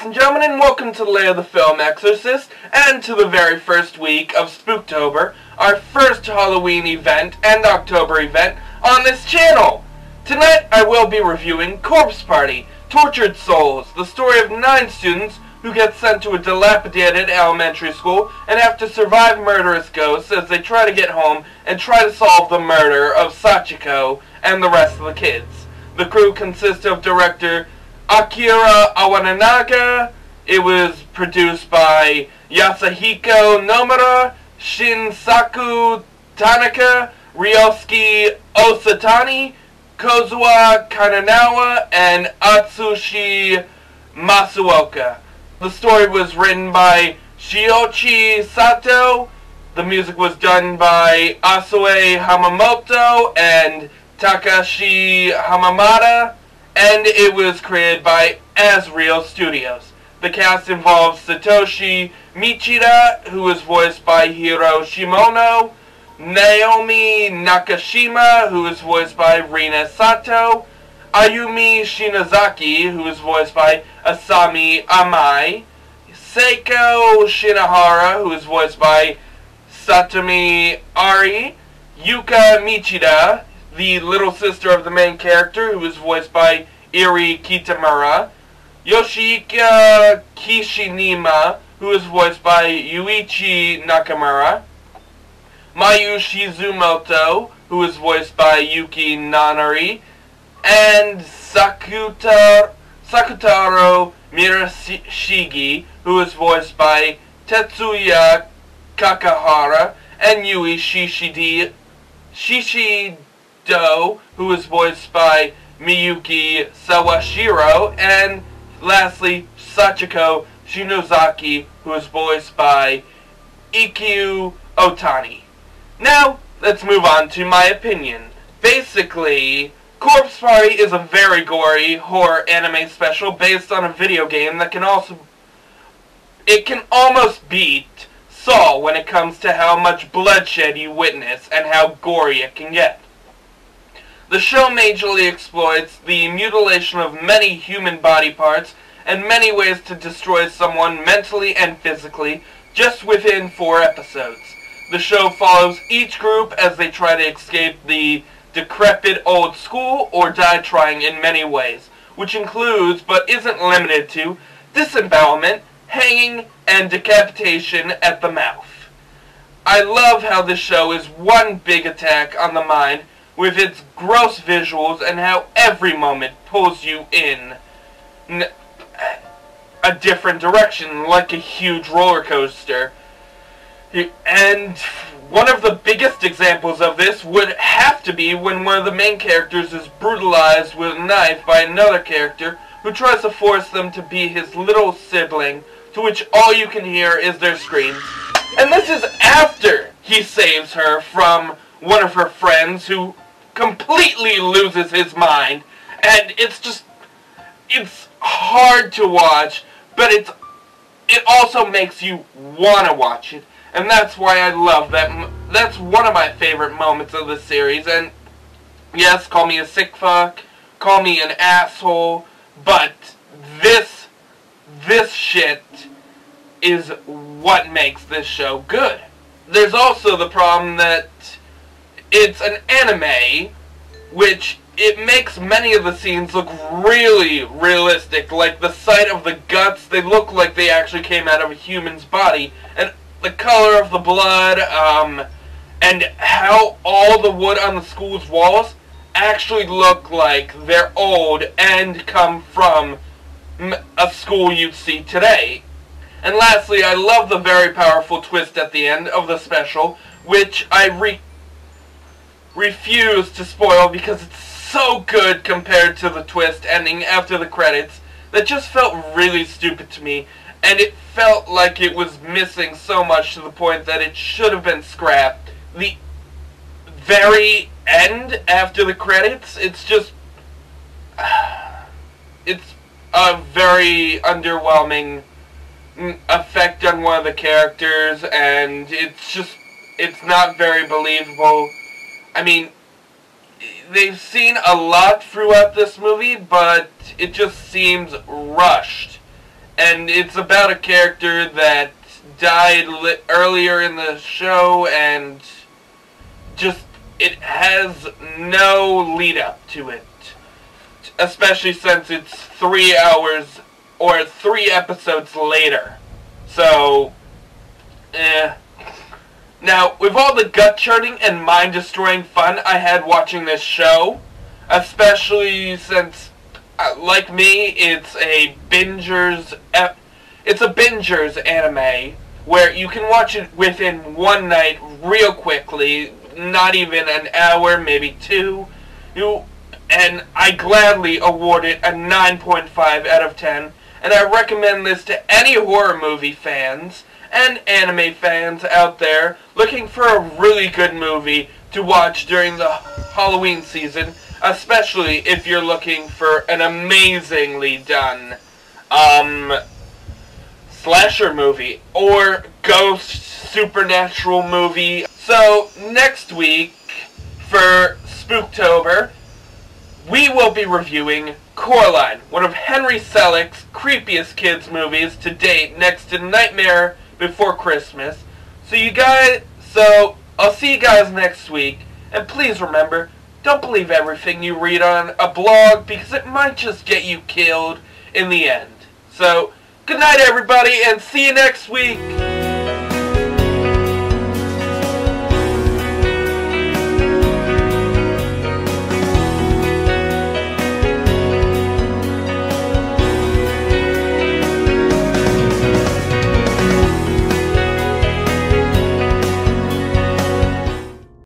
and gentlemen, and welcome to the film Exorcist, and to the very first week of Spooktober, our first Halloween event and October event on this channel. Tonight I will be reviewing Corpse Party, Tortured Souls, the story of 9 students who get sent to a dilapidated elementary school and have to survive murderous ghosts as they try to get home and try to solve the murder of Sachiko and the rest of the kids. The crew consists of director Akira Awananaga. It was produced by Yasuhiko Nomura, Shinsaku Tanaka, Ryosuke Osatani, Kozuha Kananawa, and Atsushi Masuoka. The story was written by Shioichi Sato. The music was done by Asue Hamamoto and Takashi Hamamata, and it was created by Asriel Studios. The cast involves Satoshi Michida, who is voiced by Hiro Shimono, Naomi Nakashima, who is voiced by Rina Sato, Ayumi Shinazaki, who is voiced by Asami Amai, Seiko Shinohara, who is voiced by Satomi Ari, Yuka Michida, the little sister of the main character, who is voiced by Iri Kitamura, Yoshika Kishinima, who is voiced by Yuichi Nakamura, Mayu Shizumoto, who is voiced by Yuki Nanari, and Sakutaro Mirashigi, who is voiced by Tetsuya Kakahara, and Yui Shishido, who is voiced by Miyuki Sawashiro, and lastly, Sachiko Shinozaki, who is voiced by Ikkyu Otani. Now, let's move on to my opinion. Basically, Corpse Party is a very gory horror anime special based on a video game that can almost beat Saw when it comes to how much bloodshed you witness and how gory it can get. The show majorly exploits the mutilation of many human body parts and many ways to destroy someone mentally and physically just within 4 episodes. The show follows each group as they try to escape the decrepit old school or die trying in many ways, which includes, but isn't limited to, disembowelment, hanging, and decapitation at the mouth. I love how this show is one big attack on the mind with its gross visuals and how every moment pulls you in a different direction like a huge roller coaster. And one of the biggest examples of this would have to be when one of the main characters is brutalized with a knife by another character who tries to force them to be his little sibling, to which all you can hear is their screams. And this is after he saves her from one of her friends who completely loses his mind. And it's hard to watch, but it also makes you want to watch it. And that's why I love that. That's one of my favorite moments of the series. And yes, call me a sick fuck, call me an asshole, but this shit is what makes this show good. There's also the problem that it's an anime, which it makes many of the scenes look really realistic. Like the sight of the guts, they look like they actually came out of a human's body. And the color of the blood, and how all the wood on the school's walls actually look like they're old and come from a school you'd see today. And lastly, I love the very powerful twist at the end of the special, which I refuse to spoil because it's so good compared to the twist ending after the credits that just felt really stupid to me. And it felt like it was missing so much to the point that it should have been scrapped. The very end after the credits, it's just it's a very underwhelming effect on one of the characters, and it's not very believable. I mean, they've seen a lot throughout this movie, but it just seems rushed. and it's about a character that died earlier in the show, and just it has no lead up to it, especially since it's 3 hours or 3 episodes later. So, Now, with all the gut-churning and mind-destroying fun I had watching this show, especially since, like me, it's a binger's anime, where you can watch it within one night real quickly, not even an hour, maybe 2, and I gladly award it a 9.5 out of 10, and I recommend this to any horror movie fans and anime fans out there looking for a really good movie to watch during the Halloween season, especially if you're looking for an amazingly done slasher movie or ghost supernatural movie. So next week for Spooktober, we will be reviewing Coraline, one of Henry Selick's creepiest kids movies to date, next to Nightmare Before Christmas. So I'll see you guys next week, and please remember, don't believe everything you read on a blog, because it might just get you killed in the end. So, good night everybody, and see you next week!